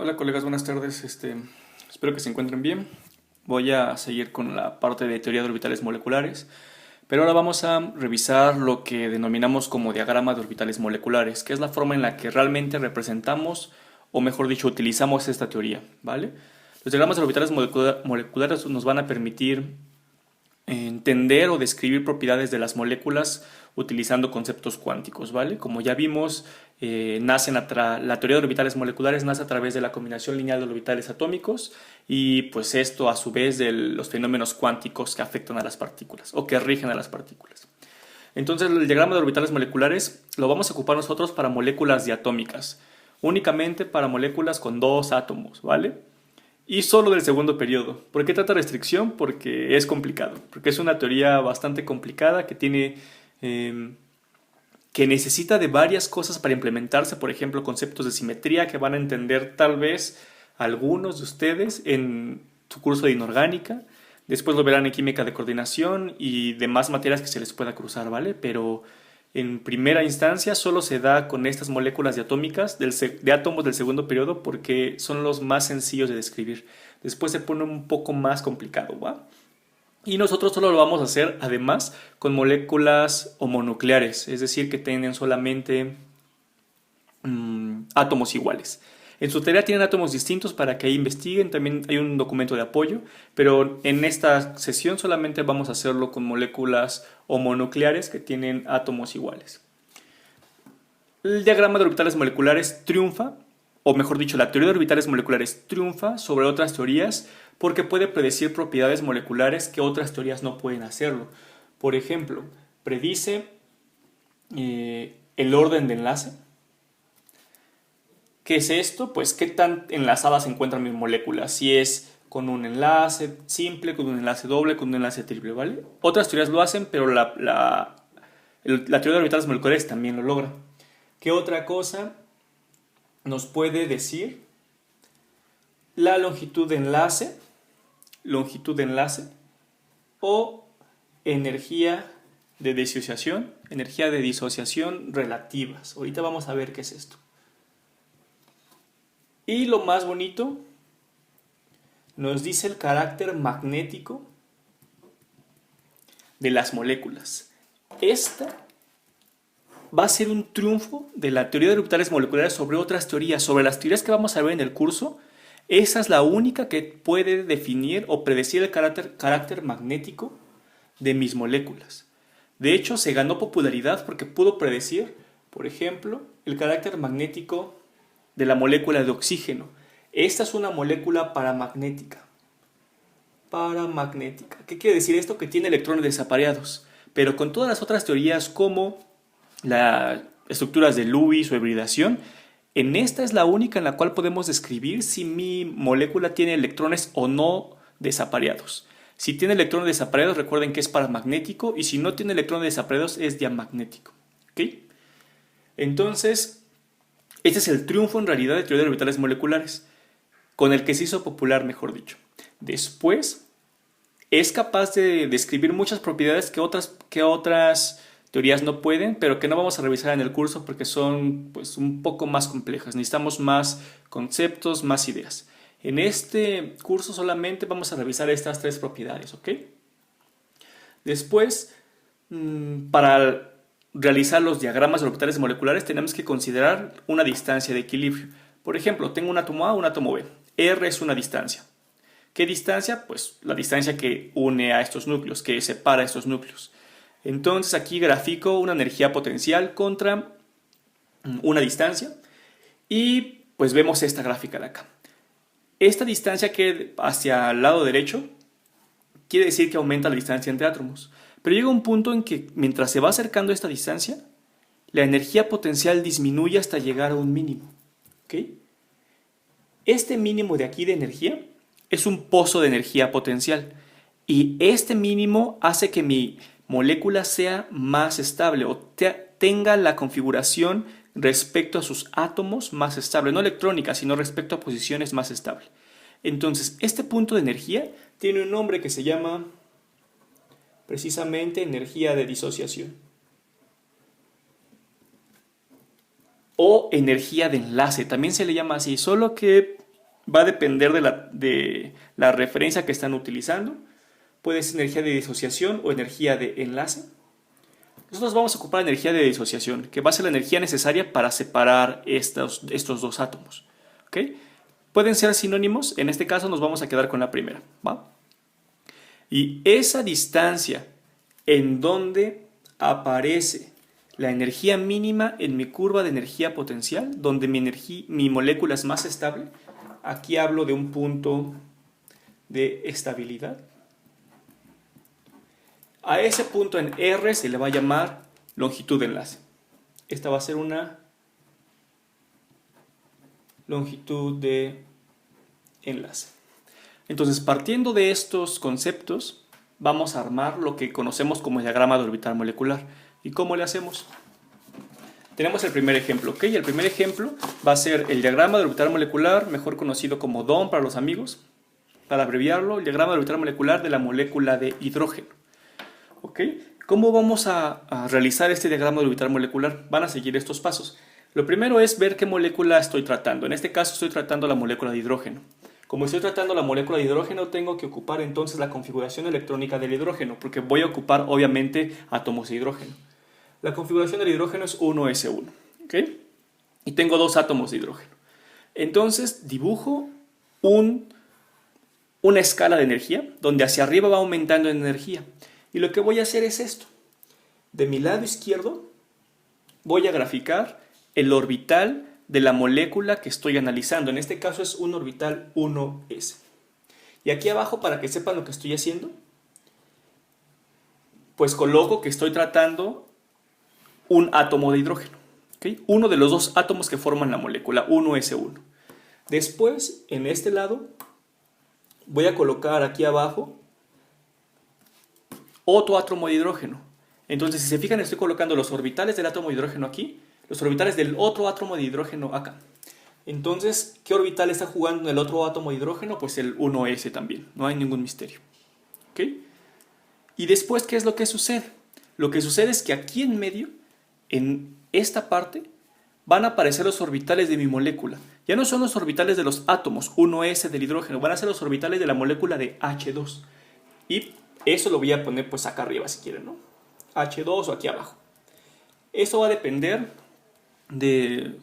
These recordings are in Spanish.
Hola colegas, buenas tardes. Espero que se encuentren bien. Voy a seguir con la parte de teoría de orbitales moleculares, pero ahora vamos a revisar lo que denominamos como diagrama de orbitales moleculares, que es la forma en la que realmente representamos, o mejor dicho, utilizamos esta teoría, ¿vale? Los diagramas de orbitales moleculares nos van a permitir entender o describir propiedades de las moléculas utilizando conceptos cuánticos, ¿vale? Como ya vimos, la teoría de orbitales moleculares nace a través de la combinación lineal de orbitales atómicos y pues esto a su vez de los fenómenos cuánticos que afectan a las partículas o que rigen a las partículas. Entonces el diagrama de orbitales moleculares lo vamos a ocupar nosotros para moléculas diatómicas, únicamente para moléculas con dos átomos, ¿vale? Y solo del segundo periodo. ¿Por qué tanta restricción? Porque es complicado, porque es una teoría bastante complicada que tiene que necesita de varias cosas para implementarse, por ejemplo, conceptos de simetría que van a entender tal vez algunos de ustedes en su curso de inorgánica, después lo verán en química de coordinación y demás materias que se les pueda cruzar, ¿vale? Pero en primera instancia solo se da con estas moléculas diatómicas de átomos del segundo periodo porque son los más sencillos de describir. Después se pone un poco más complicado, ¿va? Y nosotros solo lo vamos a hacer además con moléculas homonucleares, es decir, que tienen solamente átomos iguales. En su teoría tienen átomos distintos para que ahí investiguen, también hay un documento de apoyo, pero en esta sesión solamente vamos a hacerlo con moléculas homonucleares que tienen átomos iguales. El diagrama de orbitales moleculares triunfa, o mejor dicho, la teoría de orbitales moleculares triunfa sobre otras teorías porque puede predecir propiedades moleculares que otras teorías no pueden hacerlo. Por ejemplo, predice el orden de enlace. ¿Qué es esto? Pues qué tan enlazadas se encuentran mis moléculas. Si es con un enlace simple, con un enlace doble, con un enlace triple, ¿vale? Otras teorías lo hacen, pero la teoría de orbitales moleculares también lo logra. ¿Qué otra cosa nos puede decir? La longitud de enlace o energía de disociación relativas. Ahorita vamos a ver qué es esto. Y lo más bonito, nos dice el carácter magnético de las moléculas. Esta va a ser un triunfo de la teoría de orbitales moleculares sobre otras teorías, sobre las teorías que vamos a ver en el curso. Esa es la única que puede definir o predecir el carácter magnético de mis moléculas. De hecho, se ganó popularidad porque pudo predecir, por ejemplo, el carácter magnético de la molécula de oxígeno. Esta es una molécula paramagnética. Paramagnética. ¿Qué quiere decir esto? Que tiene electrones desapareados. Pero con todas las otras teorías como las estructuras de Lewis o hibridación, en esta es la única en la cual podemos describir si mi molécula tiene electrones o no desapareados. Si tiene electrones desapareados, recuerden que es paramagnético, y si no tiene electrones desapareados, es diamagnético. ¿Ok? Entonces, este es el triunfo en realidad de teoría de orbitales moleculares, con el que se hizo popular, mejor dicho. Después, es capaz de describir muchas propiedades que otras teorías no pueden, pero que no vamos a revisar en el curso porque son pues, un poco más complejas. Necesitamos más conceptos, más ideas. En este curso solamente vamos a revisar estas tres propiedades, ¿ok? Después, para realizar los diagramas de orbitales moleculares tenemos que considerar una distancia de equilibrio. Por ejemplo, tengo un átomo A, un átomo B. R es una distancia. ¿Qué distancia? Pues la distancia que une a estos núcleos, que separa estos núcleos. Entonces aquí grafico una energía potencial contra una distancia y pues vemos esta gráfica de acá. Esta distancia que hacia el lado derecho quiere decir que aumenta la distancia entre átomos. Pero llega un punto en que mientras se va acercando a esta distancia, la energía potencial disminuye hasta llegar a un mínimo. ¿Okay? Este mínimo de aquí de energía es un pozo de energía potencial. Y este mínimo hace que mi molécula sea más estable o tenga la configuración respecto a sus átomos más estable. No electrónica, sino respecto a posiciones más estable. Entonces, este punto de energía tiene un nombre que se llama precisamente energía de disociación o energía de enlace, también se le llama así, solo que va a depender de la referencia que están utilizando. Puede ser energía de disociación o energía de enlace. Nosotros vamos a ocupar energía de disociación, que va a ser la energía necesaria para separar estos dos átomos. ¿Ok? Pueden ser sinónimos, en este caso nos vamos a quedar con la primera, ¿va? Y esa distancia en donde aparece la energía mínima en mi curva de energía potencial, donde mi molécula es más estable, aquí hablo de un punto de estabilidad. A ese punto en R se le va a llamar longitud de enlace. Esta va a ser una longitud de enlace. Entonces, partiendo de estos conceptos, vamos a armar lo que conocemos como el diagrama de orbital molecular. ¿Y cómo le hacemos? Tenemos el primer ejemplo, ¿ok? El primer ejemplo va a ser el diagrama de orbital molecular, mejor conocido como DOM para los amigos. Para abreviarlo, el diagrama de orbital molecular de la molécula de hidrógeno. ¿Ok? ¿Cómo vamos a realizar este diagrama de orbital molecular? Van a seguir estos pasos. Lo primero es ver qué molécula estoy tratando. En este caso estoy tratando la molécula de hidrógeno. Como estoy tratando la molécula de hidrógeno, tengo que ocupar entonces la configuración electrónica del hidrógeno, porque voy a ocupar obviamente átomos de hidrógeno. La configuración del hidrógeno es 1s1. ¿Ok? Y tengo dos átomos de hidrógeno. Entonces dibujo una escala de energía, donde hacia arriba va aumentando en energía. Y lo que voy a hacer es esto. De mi lado izquierdo voy a graficar el orbital de la molécula que estoy analizando. En este caso es un orbital 1s. Y aquí abajo, para que sepan lo que estoy haciendo, pues coloco que estoy tratando un átomo de hidrógeno. ¿Okay? Uno de los dos átomos que forman la molécula, 1s1. Después, en este lado, voy a colocar aquí abajo otro átomo de hidrógeno. Entonces, si se fijan, estoy colocando los orbitales del átomo de hidrógeno aquí, los orbitales del otro átomo de hidrógeno acá. Entonces, ¿qué orbital está jugando en el otro átomo de hidrógeno? Pues el 1s también, no hay ningún misterio. ¿Ok? Y después, ¿qué es lo que sucede? Lo que sucede es que aquí en medio, en esta parte, van a aparecer los orbitales de mi molécula. Ya no son los orbitales de los átomos 1s del hidrógeno, van a ser los orbitales de la molécula de H2. Y eso lo voy a poner pues acá arriba si quieren, ¿no? H2 o aquí abajo. Eso va a depender de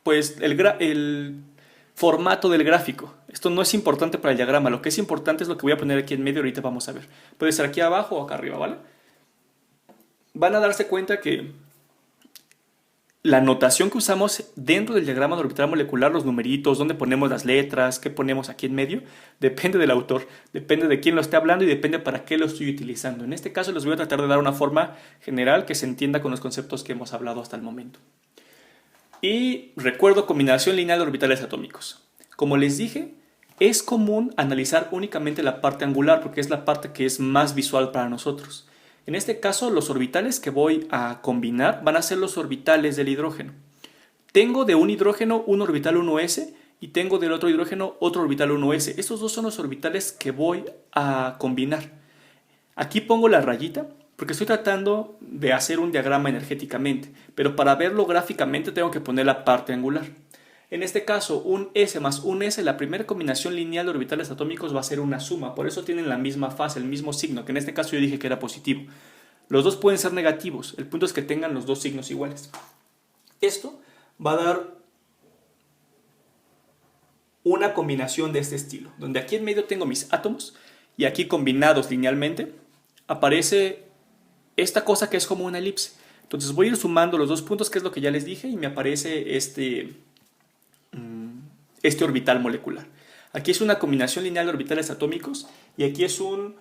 pues el formato del gráfico. Esto no es importante para el diagrama, lo que es importante es lo que voy a poner aquí en medio, ahorita vamos a ver. Puede ser aquí abajo o acá arriba, ¿vale? Van a darse cuenta que la notación que usamos dentro del diagrama de orbital molecular, los numeritos, dónde ponemos las letras, qué ponemos aquí en medio, depende del autor, depende de quién lo esté hablando y depende para qué lo estoy utilizando. En este caso les voy a tratar de dar una forma general que se entienda con los conceptos que hemos hablado hasta el momento. Y recuerdo combinación lineal de orbitales atómicos. Como les dije, es común analizar únicamente la parte angular porque es la parte que es más visual para nosotros. En este caso, los orbitales que voy a combinar van a ser los orbitales del hidrógeno. Tengo de un hidrógeno un orbital 1s y tengo del otro hidrógeno otro orbital 1s. Estos dos son los orbitales que voy a combinar. Aquí pongo la rayita porque estoy tratando de hacer un diagrama energéticamente, pero para verlo gráficamente tengo que poner la parte angular. En este caso, un S más un S, la primera combinación lineal de orbitales atómicos va a ser una suma, por eso tienen la misma fase, el mismo signo, que en este caso yo dije que era positivo. Los dos pueden ser negativos, el punto es que tengan los dos signos iguales. Esto va a dar una combinación de este estilo, donde aquí en medio tengo mis átomos y aquí combinados linealmente aparece esta cosa que es como una elipse. Entonces voy a ir sumando los dos puntos, que es lo que ya les dije, y me aparece este orbital molecular. Aquí es una combinación lineal de orbitales atómicos y aquí es un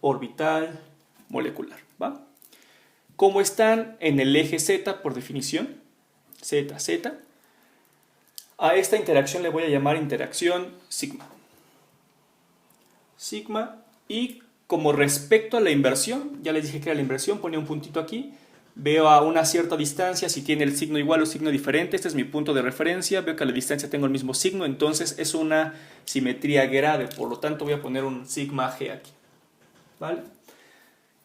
orbital molecular, ¿va? Como están en el eje Z por definición, Z, Z, a esta interacción le voy a llamar interacción sigma. Sigma, y como respecto a la inversión, ya les dije que era la inversión, ponía un puntito aquí. Veo a una cierta distancia si tiene el signo igual o signo diferente. Este es mi punto de referencia. Veo que a la distancia tengo el mismo signo. Entonces es una simetría grave. Por lo tanto voy a poner un sigma G aquí. ¿Vale?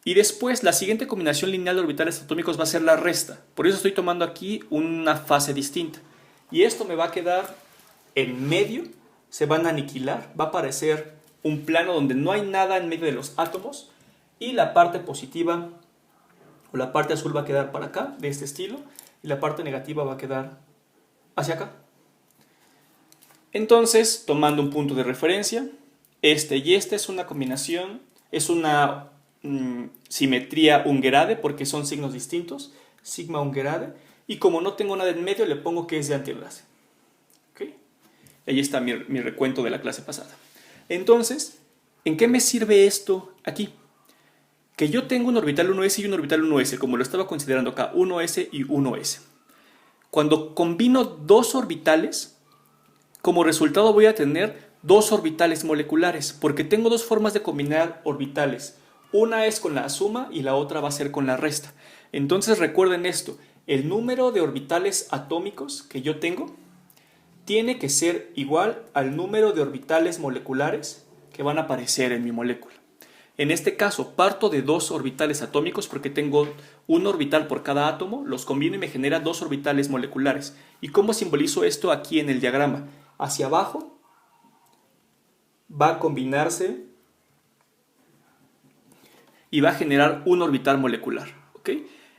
Y después la siguiente combinación lineal de orbitales atómicos va a ser la resta. Por eso estoy tomando aquí una fase distinta. Y esto me va a quedar en medio se van a aniquilar, va a aparecer un plano donde no hay nada en medio de los átomos y la parte positiva o la parte azul va a quedar para acá, de este estilo, y la parte negativa va a quedar hacia acá. Entonces, tomando un punto de referencia, este y este es una combinación, es una simetría Ungerade porque son signos distintos, sigma Ungerade, y como no tengo nada en medio le pongo que es de antienlace. ¿Okay? Ahí está mi recuento de la clase pasada. Entonces, ¿en qué me sirve esto aquí? Que yo tengo un orbital 1s y un orbital 1s, como lo estaba considerando acá, 1s y 1s. Cuando combino dos orbitales, como resultado voy a tener dos orbitales moleculares, porque tengo dos formas de combinar orbitales. Una es con la suma y la otra va a ser con la resta. Entonces recuerden esto, el número de orbitales atómicos que yo tengo tiene que ser igual al número de orbitales moleculares que van a aparecer en mi molécula. En este caso parto de dos orbitales atómicos porque tengo un orbital por cada átomo, los combino y me genera dos orbitales moleculares. ¿Y cómo simbolizo esto aquí en el diagrama? Hacia abajo va a combinarse y va a generar un orbital molecular, ¿ok?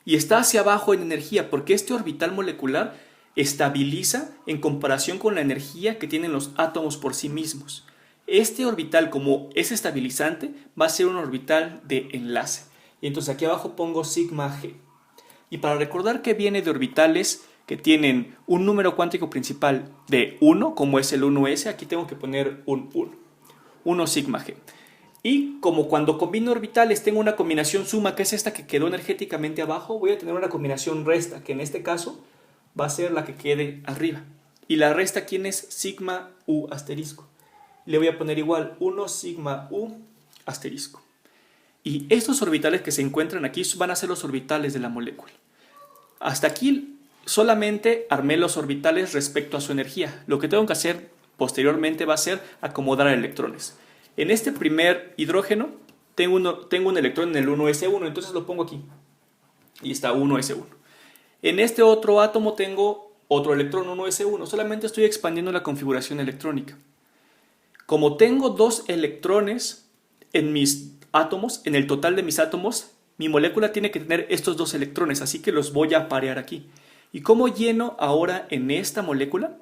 Y está hacia abajo en energía porque este orbital molecular estabiliza en comparación con la energía que tienen los átomos por sí mismos. Este orbital, como es estabilizante, va a ser un orbital de enlace. Y entonces aquí abajo pongo sigma g. Y para recordar que viene de orbitales que tienen un número cuántico principal de 1, como es el 1s, aquí tengo que poner un 1. 1 sigma g. Y como cuando combino orbitales tengo una combinación suma, que es esta que quedó energéticamente abajo, voy a tener una combinación resta, que en este caso va a ser la que quede arriba. Y la resta, ¿quién es? Sigma u asterisco. Le voy a poner igual 1 sigma u asterisco. Y estos orbitales que se encuentran aquí van a ser los orbitales de la molécula. Hasta aquí solamente armé los orbitales respecto a su energía. Lo que tengo que hacer posteriormente va a ser acomodar electrones. En este primer hidrógeno tengo un electrón en el 1s1, entonces lo pongo aquí. Y está 1s1. En este otro átomo tengo otro electrón 1s1. Solamente estoy expandiendo la configuración electrónica. Como tengo dos electrones en mis átomos, en el total de mis átomos, mi molécula tiene que tener estos dos electrones, así que los voy a parear aquí. ¿Y cómo lleno ahora en esta molécula?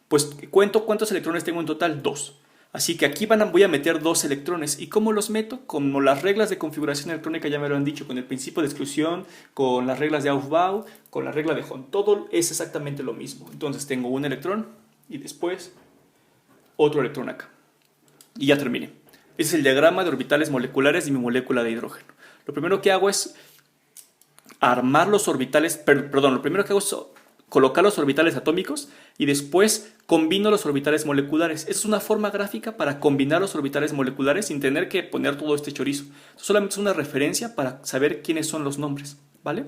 Pues cuento cuántos electrones tengo en total, 2. Así que aquí voy a meter dos electrones. ¿Y cómo los meto? Como las reglas de configuración electrónica ya me lo han dicho, con el principio de exclusión, con las reglas de Aufbau, con la regla de Hahn. Todo es exactamente lo mismo. Entonces tengo un electrón y después otro electrón acá. Y ya terminé. Ese es el diagrama de orbitales moleculares de mi molécula de hidrógeno. Lo primero que hago es armar los orbitales, lo primero que hago es colocar los orbitales atómicos y después combino los orbitales moleculares. Es una forma gráfica para combinar los orbitales moleculares sin tener que poner todo este chorizo. Esto solamente es una referencia para saber quiénes son los nombres, ¿vale?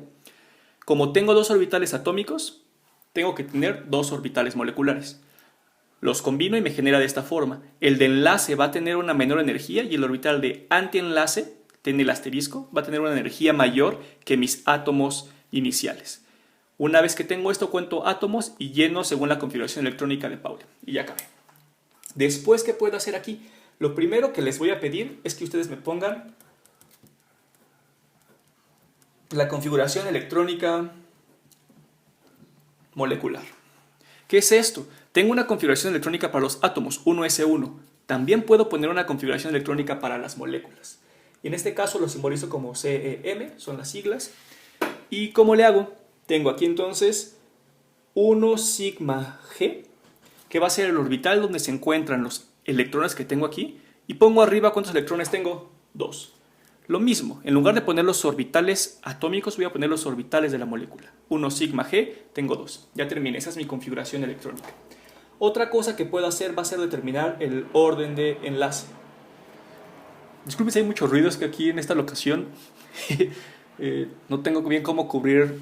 Como tengo dos orbitales atómicos, tengo que tener dos orbitales moleculares. Los combino y me genera de esta forma. El de enlace va a tener una menor energía y el orbital de antienlace, tiene el asterisco, va a tener una energía mayor que mis átomos iniciales. Una vez que tengo esto, cuento átomos y lleno según la configuración electrónica de Pauli. Y ya acabé. Después, ¿qué puedo hacer aquí? Lo primero que les voy a pedir es que ustedes me pongan la configuración electrónica molecular. ¿Qué es esto? Tengo una configuración electrónica para los átomos, 1s1. También puedo poner una configuración electrónica para las moléculas. Y en este caso lo simbolizo como CEM, son las siglas. ¿Y cómo le hago? Tengo aquí entonces 1 sigma g, que va a ser el orbital donde se encuentran los electrones que tengo aquí. Y pongo arriba cuántos electrones tengo, 2. Lo mismo, en lugar de poner los orbitales atómicos, voy a poner los orbitales de la molécula. 1 sigma g, tengo 2. Ya terminé, esa es mi configuración electrónica. Otra cosa que puedo hacer va a ser determinar el orden de enlace. Disculpen si hay mucho ruido, es que aquí en esta locación no tengo bien cómo cubrir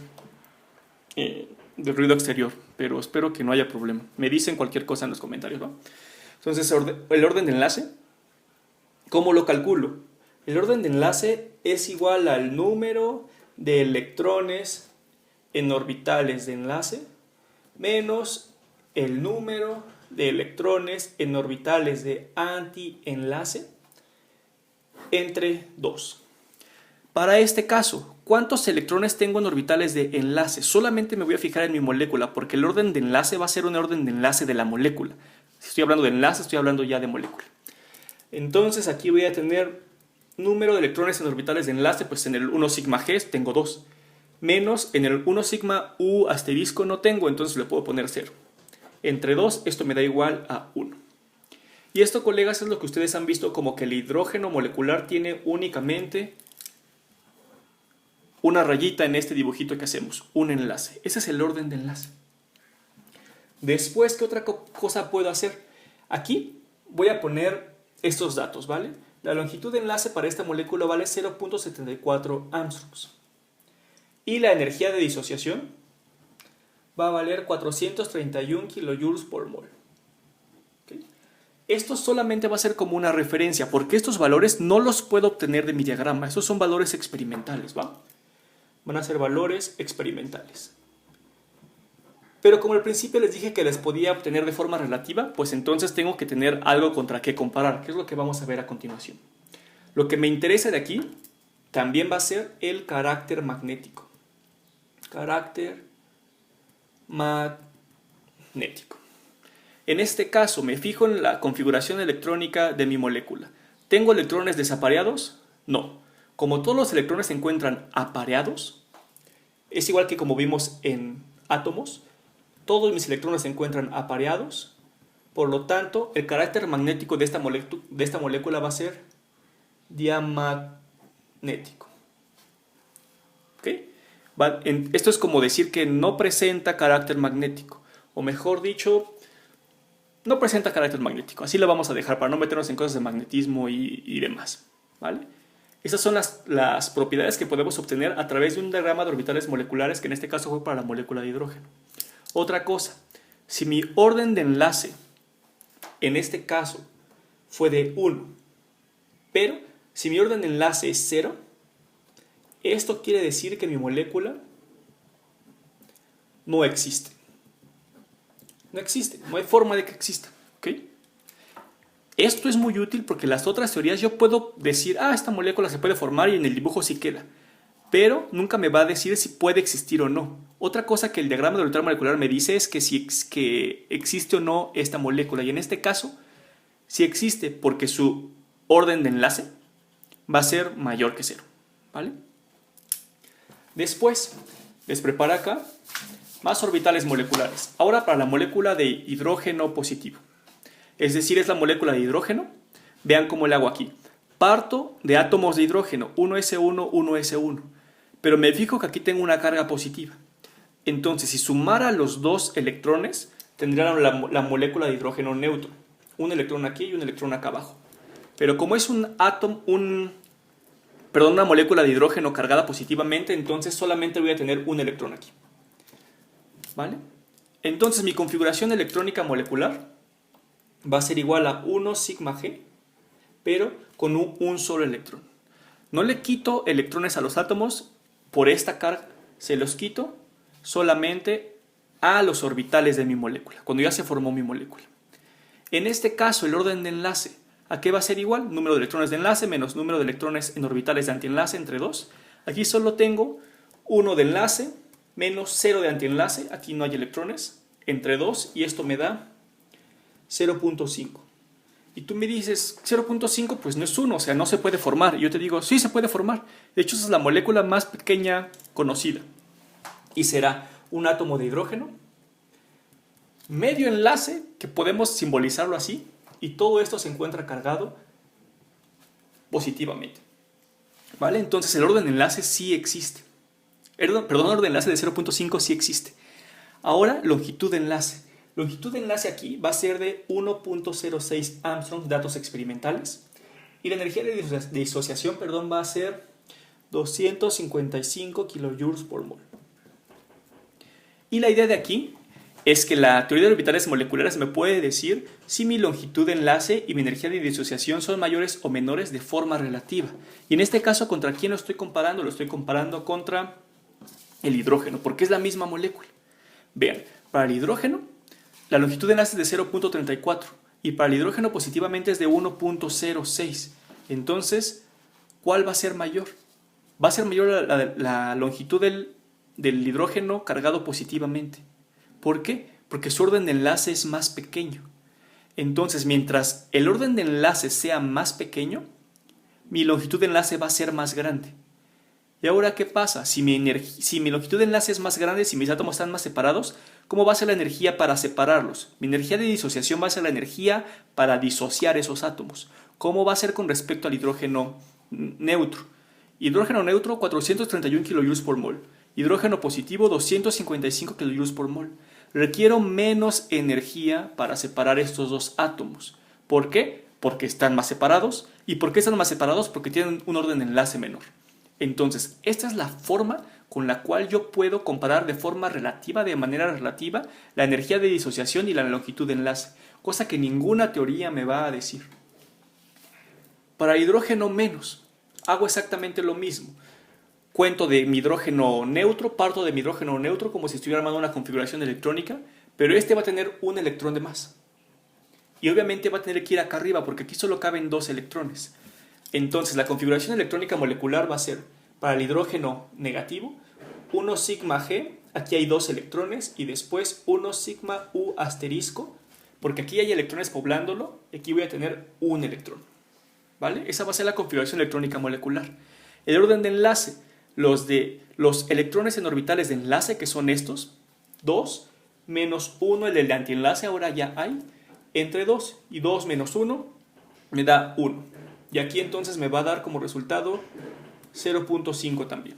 del ruido exterior, pero espero que no haya problema. Me dicen cualquier cosa en los comentarios, ¿no? Entonces, el orden de enlace, ¿cómo lo calculo? El orden de enlace es igual al número de electrones en orbitales de enlace menos el número de electrones en orbitales de antienlace entre 2. Para este caso, ¿cuántos electrones tengo en orbitales de enlace? Solamente me voy a fijar en mi molécula porque el orden de enlace va a ser un orden de enlace de la molécula. Si estoy hablando de enlace, estoy hablando ya de molécula. Entonces aquí voy a tener número de electrones en orbitales de enlace, pues en el 1 sigma G tengo 2. Menos en el 1 sigma U asterisco no tengo, entonces le puedo poner 0. Entre 2 esto me da igual a 1. Y esto, colegas, es lo que ustedes han visto como que el hidrógeno molecular tiene únicamente una rayita en este dibujito que hacemos, un enlace. Ese es el orden de enlace. Después, ¿qué otra cosa puedo hacer? Aquí voy a poner estos datos, ¿vale? La longitud de enlace para esta molécula vale 0.74 Angstroms. Y la energía de disociación va a valer 431 kJ por mol. ¿Okay? Esto solamente va a ser como una referencia, porque estos valores no los puedo obtener de mi diagrama. Estos son valores experimentales, ¿va? Van a ser valores experimentales. Pero como al principio les dije que les podía obtener de forma relativa, pues entonces tengo que tener algo contra qué comparar, que es lo que vamos a ver a continuación. Lo que me interesa de aquí también va a ser el carácter magnético. Carácter magnético. En este caso me fijo en la configuración electrónica de mi molécula. ¿Tengo electrones desapareados? No. Como todos los electrones se encuentran apareados, es igual que como vimos en átomos, todos mis electrones se encuentran apareados, por lo tanto, el carácter magnético de esta molécula va a ser diamagnético. ¿Okay? Esto es como decir que no presenta carácter magnético, o mejor dicho, no presenta carácter magnético. Así lo vamos a dejar para no meternos en cosas de magnetismo y demás, ¿vale? Estas son las propiedades que podemos obtener a través de un diagrama de orbitales moleculares, que en este caso fue para la molécula de hidrógeno. Otra cosa, si mi orden de enlace en este caso fue de 1, pero si mi orden de enlace es 0, esto quiere decir que mi molécula no existe. No existe, no hay forma de que exista. ¿Okay? Esto es muy útil porque las otras teorías yo puedo decir, esta molécula se puede formar y en el dibujo sí queda, pero nunca me va a decir si puede existir o no. Otra cosa que el diagrama de orbital molecular me dice es que si existe o no esta molécula, y en este caso sí existe porque su orden de enlace va a ser mayor que 0, ¿vale? Después les preparo acá más orbitales moleculares. Ahora para la molécula de hidrógeno positivo. Es decir, es la molécula de hidrógeno. Vean cómo le hago aquí. Parto de átomos de hidrógeno, 1s1, 1s1. Pero me fijo que aquí tengo una carga positiva. Entonces, si sumara los dos electrones, tendrían la molécula de hidrógeno neutro. Un electrón aquí y un electrón acá abajo. Pero como es una molécula de hidrógeno cargada positivamente, entonces solamente voy a tener un electrón aquí. ¿Vale? Entonces mi configuración electrónica molecular va a ser igual a 1 sigma G, pero con un solo electrón. No le quito electrones a los átomos por esta carga, se los quito solamente a los orbitales de mi molécula, cuando ya se formó mi molécula. En este caso, el orden de enlace, ¿a qué va a ser igual? Número de electrones de enlace menos número de electrones en orbitales de antienlace entre 2. Aquí solo tengo 1 de enlace menos 0 de antienlace, aquí no hay electrones, entre 2, y esto me da 0.5. Y tú me dices, 0.5 pues no es 1, o sea, no se puede formar. Y yo te digo, sí se puede formar. De hecho, esa es la molécula más pequeña conocida. Y será un átomo de hidrógeno, medio enlace, que podemos simbolizarlo así, y todo esto se encuentra cargado positivamente. ¿Vale? Entonces el orden de enlace sí existe. El orden de enlace de 0.5 sí existe. Ahora, longitud de enlace. Longitud de enlace aquí va a ser de 1.06 Armstrong, datos experimentales. Y la energía de disociación, va a ser 255 kJ por mol. Y la idea de aquí es que la teoría de orbitales moleculares me puede decir si mi longitud de enlace y mi energía de disociación son mayores o menores de forma relativa. Y en este caso, ¿contra quién lo estoy comparando? Lo estoy comparando contra el hidrógeno, porque es la misma molécula. Vean, para el hidrógeno, la longitud de enlace es de 0.34 y para el hidrógeno positivamente es de 1.06. Entonces, ¿cuál va a ser mayor? Va a ser mayor la longitud del hidrógeno cargado positivamente. ¿Por qué? Porque su orden de enlace es más pequeño. Entonces, mientras el orden de enlace sea más pequeño, mi longitud de enlace va a ser más grande. ¿Y ahora qué pasa? Si mi longitud de enlace es más grande, si mis átomos están más separados, ¿cómo va a ser la energía para separarlos? Mi energía de disociación va a ser la energía para disociar esos átomos. ¿Cómo va a ser con respecto al hidrógeno neutro? Hidrógeno neutro 431 kJ por mol. Hidrógeno positivo 255 kJ por mol. Requiero menos energía para separar estos dos átomos. ¿Por qué? Porque están más separados. ¿Y por qué están más separados? Porque tienen un orden de enlace menor. Entonces, esta es la forma con la cual yo puedo comparar de manera relativa, la energía de disociación y la longitud de enlace, cosa que ninguna teoría me va a decir. Para hidrógeno menos, hago exactamente lo mismo. Cuento de mi hidrógeno neutro, parto de mi hidrógeno neutro como si estuviera armando una configuración electrónica, pero este va a tener un electrón de más. Y obviamente va a tener que ir acá arriba porque aquí solo caben 2 electrones. Entonces la configuración electrónica molecular va a ser para el hidrógeno negativo 1 sigma G, aquí hay 2 electrones y después 1 sigma U asterisco, porque aquí hay electrones poblándolo y aquí voy a tener un electrón. ¿Vale? Esa va a ser la configuración electrónica molecular. El orden de enlace, los electrones en orbitales de enlace, que son estos, 2 menos 1, el del antienlace, ahora ya hay, entre 2 y 2 menos 1 me da 1. Y aquí entonces me va a dar como resultado 0.5 también.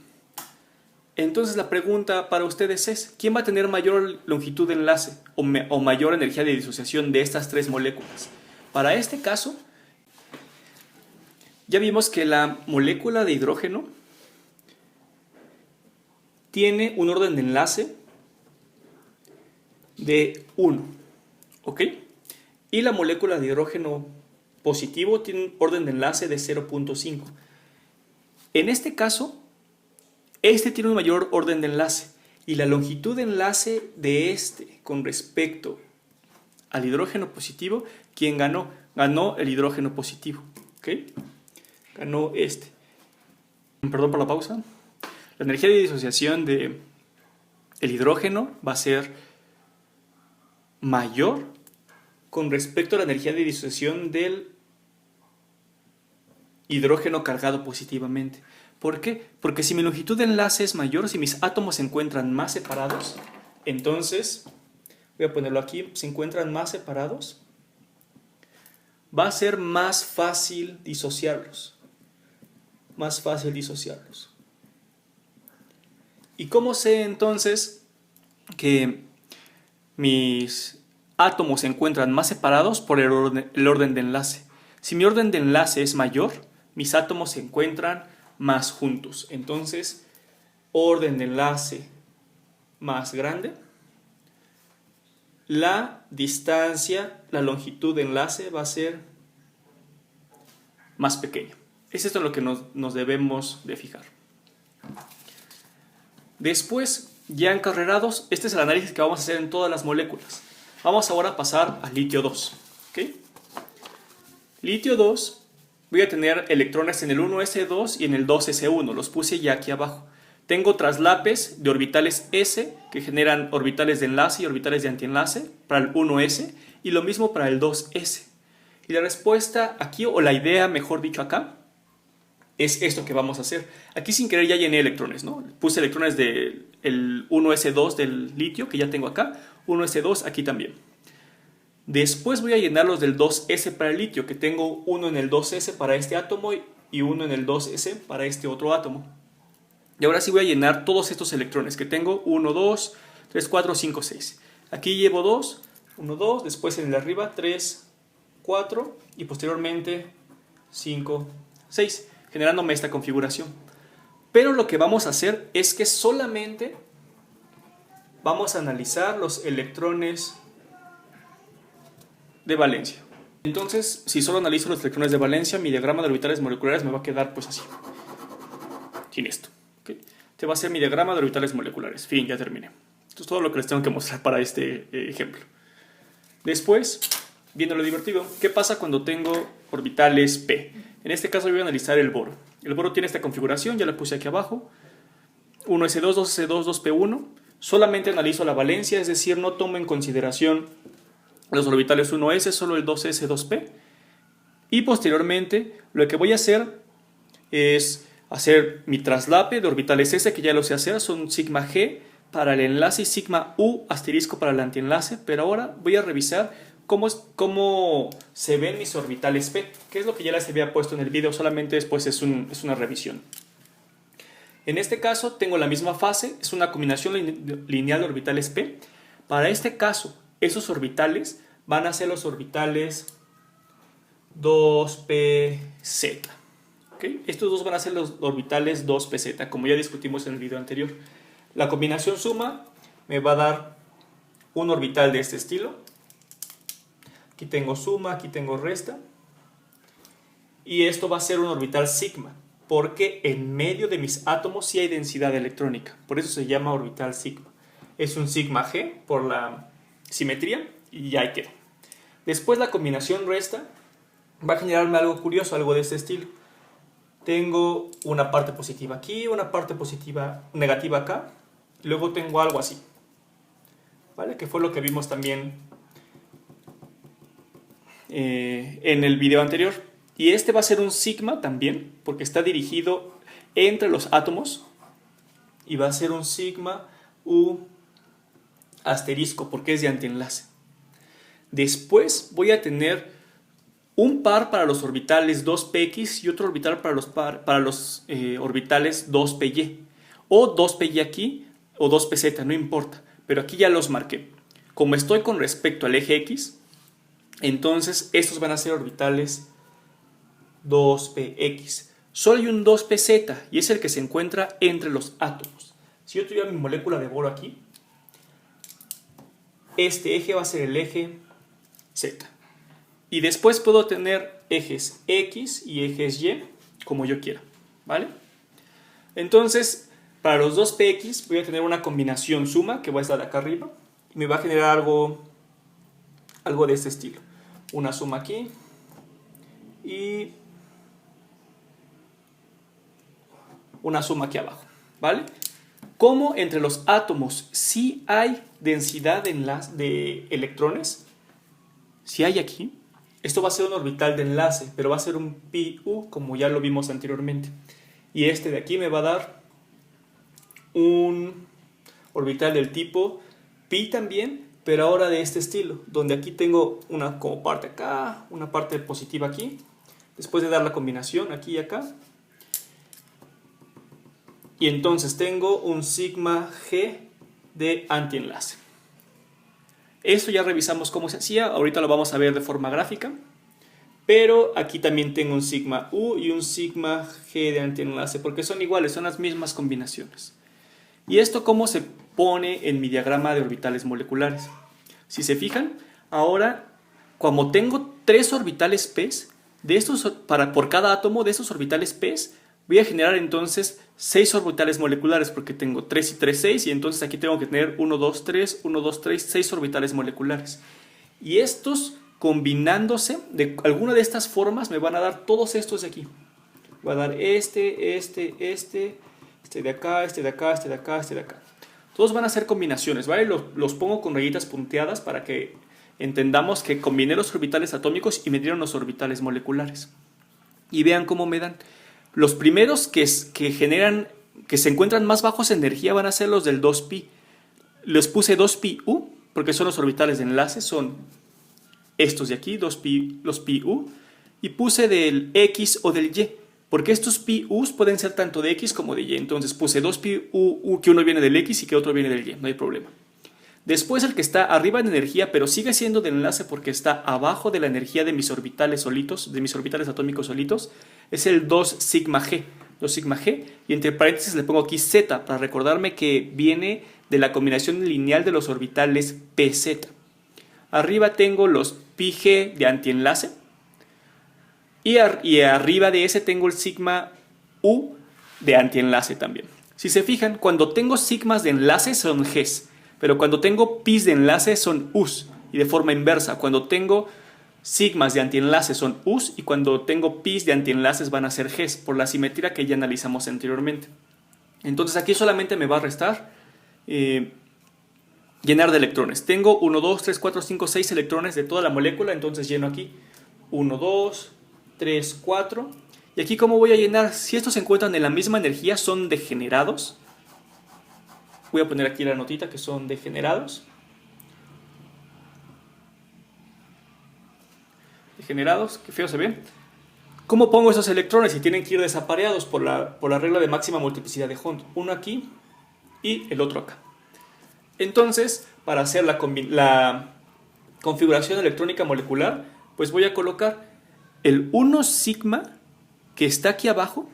Entonces la pregunta para ustedes es, ¿quién va a tener mayor longitud de enlace o mayor energía de disociación de estas 3 moléculas? Para este caso, ya vimos que la molécula de hidrógeno tiene un orden de enlace de 1, ¿ok? Y la molécula de hidrógeno positivo tiene un orden de enlace de 0.5. En este caso, este tiene un mayor orden de enlace y la longitud de enlace de este con respecto al hidrógeno positivo, ¿quién ganó? Ganó el hidrógeno positivo, ¿ok? Ganó este. Perdón por la pausa. La energía de disociación del hidrógeno va a ser mayor con respecto a la energía de disociación del hidrógeno cargado positivamente. ¿Por qué? Porque si mi longitud de enlace es mayor, si mis átomos se encuentran más separados, entonces, voy a ponerlo aquí, se encuentran más separados, va a ser más fácil disociarlos. Más fácil disociarlos. ¿Y cómo sé entonces que mis átomos se encuentran más separados? Por el orden de enlace. Si mi orden de enlace es mayor, mis átomos se encuentran más juntos. Entonces, orden de enlace más grande, la distancia, la longitud de enlace va a ser más pequeña. Es esto en lo que nos debemos de fijar. Después, ya encarrerados, este es el análisis que vamos a hacer en todas las moléculas. Vamos ahora a pasar al litio 2. ¿Okay? Litio 2, voy a tener electrones en el 1s2 y en el 2s1. Los puse ya aquí abajo. Tengo traslapes de orbitales s que generan orbitales de enlace y orbitales de antienlace para el 1s y lo mismo para el 2s. Y la respuesta aquí, o la idea mejor dicho acá, es esto que vamos a hacer. Aquí sin querer ya llené electrones, ¿no? Puse electrones del 1s2 del litio que ya tengo acá, 1s2 aquí también. Después voy a llenar los del 2s para el litio, que tengo uno en el 2s para este átomo y uno en el 2s para este otro átomo. Y ahora sí voy a llenar todos estos electrones que tengo, 1, 2, 3, 4, 5, 6. Aquí llevo 2, 1, 2, después en el de arriba 3, 4 y posteriormente 5, 6, generándome esta configuración. Pero lo que vamos a hacer es que solamente vamos a analizar los electrones de valencia. Entonces, si solo analizo los electrones de valencia, mi diagrama de orbitales moleculares me va a quedar pues así, sin esto. ¿Okay? Este va a ser mi diagrama de orbitales moleculares. Fin, ya terminé. Esto es todo lo que les tengo que mostrar para este ejemplo. Después viene lo divertido. ¿Qué pasa cuando tengo orbitales p? En este caso voy a analizar el boro. El boro tiene esta configuración, ya la puse aquí abajo. 1s2, 2s2, 2p1. Solamente analizo la valencia, es decir, no tomo en consideración los orbitales 1s, solo el 2s, 2p. Y posteriormente lo que voy a hacer es hacer mi traslape de orbitales s, que ya lo sé hacer, son sigma g para el enlace y sigma u asterisco para el antienlace, pero ahora voy a revisar cómo se ven mis orbitales p, que es lo que ya les había puesto en el video, solamente después es una revisión. En este caso tengo la misma fase, es una combinación lineal de orbitales p. Para este caso, esos orbitales van a ser los orbitales 2pz. ¿Okay? Estos dos van a ser los orbitales 2pz, como ya discutimos en el video anterior. La combinación suma me va a dar un orbital de este estilo. Aquí tengo suma, aquí tengo resta. Y esto va a ser un orbital sigma, porque en medio de mis átomos sí hay densidad electrónica. Por eso se llama orbital sigma. Es un sigma g por la simetría y ya ahí quedó. Después la combinación resta va a generarme algo curioso, algo de este estilo. Tengo una parte positiva aquí, una parte positiva negativa acá. Luego tengo algo así, ¿vale? Que fue lo que vimos también en el video anterior. Y este va a ser un sigma también, porque está dirigido entre los átomos. Y va a ser un sigma u asterisco, porque es de antienlace. Después voy a tener un par para los orbitales 2px y otro orbital para los orbitales 2py. O 2py aquí o 2pz, no importa. Pero aquí ya los marqué. Como estoy con respecto al eje x, entonces estos van a ser orbitales 2px. Solo hay un 2pz y es el que se encuentra entre los átomos. Si yo tuviera mi molécula de boro aquí, este eje va a ser el eje z. Y después puedo tener ejes X y ejes Y como yo quiera, ¿vale? Entonces, para los 2px voy a tener una combinación suma que va a estar acá arriba y me va a generar algo de este estilo. Una suma aquí y una suma aquí abajo, ¿vale? Como entre los átomos sí hay densidad de electrones, si hay aquí, esto va a ser un orbital de enlace, pero va a ser un pi-u, como ya lo vimos anteriormente. Y este de aquí me va a dar un orbital del tipo pi también, pero ahora de este estilo, donde aquí tengo una como parte acá, una parte positiva aquí, después de dar la combinación aquí y acá. Y entonces tengo un sigma g de antienlace. Esto ya revisamos cómo se hacía, ahorita lo vamos a ver de forma gráfica. Pero aquí también tengo un sigma u y un sigma g de antienlace, porque son iguales, son las mismas combinaciones. ¿Y esto cómo se pone en mi diagrama de orbitales moleculares? Si se fijan, ahora como tengo 3 orbitales p, por cada átomo de estos orbitales p, voy a generar entonces 6 orbitales moleculares, porque tengo 3 y 3, 6, y entonces aquí tengo que tener 1, 2, 3, 1, 2, 3, 6 orbitales moleculares. Y estos, combinándose de alguna de estas formas, me van a dar todos estos de aquí. Voy a dar este de acá, este de acá, este de acá, este de acá. Todos van a ser combinaciones, ¿vale? Los pongo con rayitas punteadas para que entendamos que combiné los orbitales atómicos y me dieron los orbitales moleculares. Y vean cómo me dan. Los primeros que se encuentran más bajos en energía van a ser los del 2pi. Les puse 2pi-u porque son los orbitales de enlace, son estos de aquí, los pi-u. Y puse del x o del y, porque estos pi-u's pueden ser tanto de x como de y. Entonces puse 2pi-u, que uno viene del x y que otro viene del y, no hay problema. Después el que está arriba en energía, pero sigue siendo de enlace porque está abajo de la energía de mis orbitales solitos, de mis orbitales atómicos solitos, es el 2 sigma g. 2 sigma g, y entre paréntesis le pongo aquí z para recordarme que viene de la combinación lineal de los orbitales pz. Arriba tengo los pi g de antienlace y arriba de ese tengo el sigma u de antienlace también. Si se fijan, cuando tengo sigmas de enlace son gs, pero cuando tengo pis de enlace son u's. y de forma inversa. Cuando tengo sigmas de antienlaces son U's y cuando tengo pis de antienlaces van a ser G's por la simetría que ya analizamos anteriormente. Entonces aquí solamente me va a restar llenar de electrones. Tengo 1, 2, 3, 4, 5, 6 electrones de toda la molécula, entonces lleno aquí 1, 2, 3, 4. Y aquí ¿cómo voy a llenar? Si estos se encuentran en la misma energía, son degenerados. Voy a poner aquí la notita que son degenerados. Degenerados, qué feo se ve. ¿Cómo pongo esos electrones? Si tienen que ir desapareados por la regla de máxima multiplicidad de Hund. Uno aquí y el otro acá. Entonces, para hacer la configuración electrónica molecular, pues voy a colocar el 1 sigma que está aquí abajo.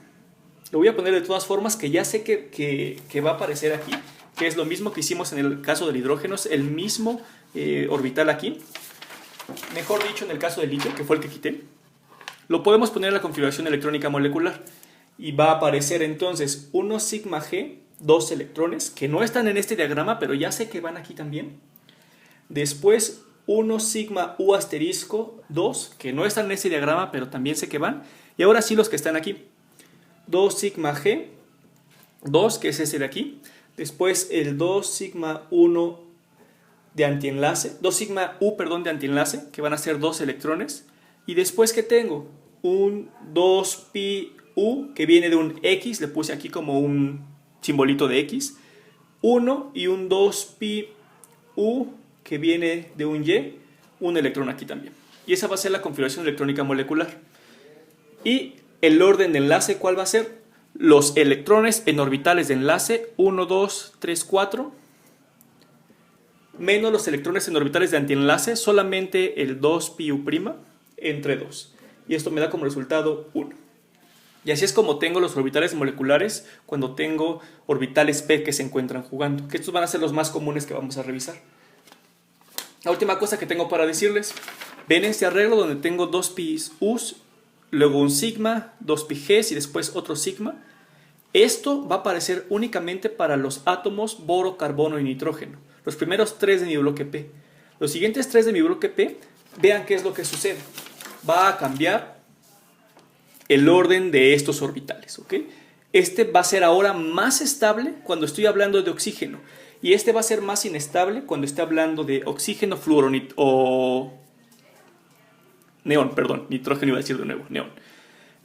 Lo voy a poner de todas formas, que ya sé que va a aparecer aquí, que es lo mismo que hicimos en el caso del hidrógeno, es el mismo orbital aquí. Mejor dicho, en el caso del litio, que fue el que quité, lo podemos poner en la configuración electrónica molecular. Y va a aparecer entonces 1 sigma G, 2 electrones, que no están en este diagrama, pero ya sé que van aquí también. Después 1 sigma U asterisco 2, que no están en este diagrama, pero también sé que van. Y ahora sí los que están aquí. 2 sigma G, 2, que es ese de aquí. Después el 2 sigma 1 de antienlace, 2 sigma U, perdón, de antienlace, que van a ser 2 electrones. Y después que tengo un 2 pi U, que viene de un X, le puse aquí como un simbolito de X. 1 y un 2 pi U, que viene de un Y, un electrón aquí también. Y esa va a ser la configuración electrónica molecular. Y el orden de enlace, ¿cuál va a ser? Los electrones en orbitales de enlace 1, 2, 3, 4, menos los electrones en orbitales de antienlace, solamente el 2 pi U' entre 2. Y esto me da como resultado 1. Y así es como tengo los orbitales moleculares cuando tengo orbitales p que se encuentran jugando, que estos van a ser los más comunes que vamos a revisar. La última cosa que tengo para decirles, ven este arreglo donde tengo 2 pi U's, luego un sigma, 2 pi G's y después otro sigma. Esto va a aparecer únicamente para los átomos boro, carbono y nitrógeno, los primeros 3 de mi bloque P. Los siguientes 3 de mi bloque P, vean qué es lo que sucede. Va a cambiar el orden de estos orbitales, ¿ok? Este va a ser ahora más estable cuando estoy hablando de oxígeno y este va a ser más inestable cuando esté hablando de oxígeno, flúor o neón, perdón, nitrógeno iba a decir de nuevo, neón.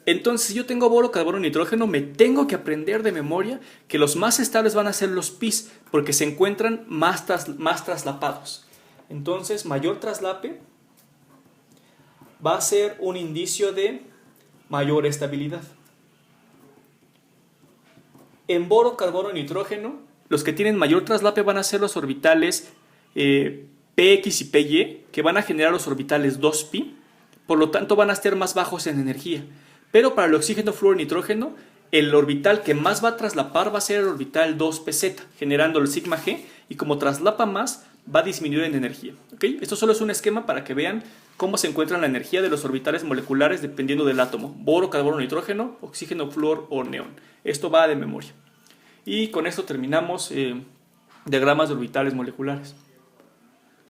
Entonces, si yo tengo boro, carbono, nitrógeno, me tengo que aprender de memoria que los más estables van a ser los pis, porque se encuentran más traslapados. Entonces, mayor traslape va a ser un indicio de mayor estabilidad. En boro, carbono, nitrógeno, los que tienen mayor traslape van a ser los orbitales px y py, que van a generar los orbitales 2pi, por lo tanto van a estar más bajos en energía. Pero para el oxígeno, flúor y nitrógeno, el orbital que más va a traslapar va a ser el orbital 2pz, generando el sigma g, y como traslapa más, va a disminuir en energía. ¿Okay? Esto solo es un esquema para que vean cómo se encuentra la energía de los orbitales moleculares dependiendo del átomo: boro, carbono, nitrógeno, oxígeno, flúor o neón. Esto va de memoria. Y con esto terminamos diagramas de orbitales moleculares.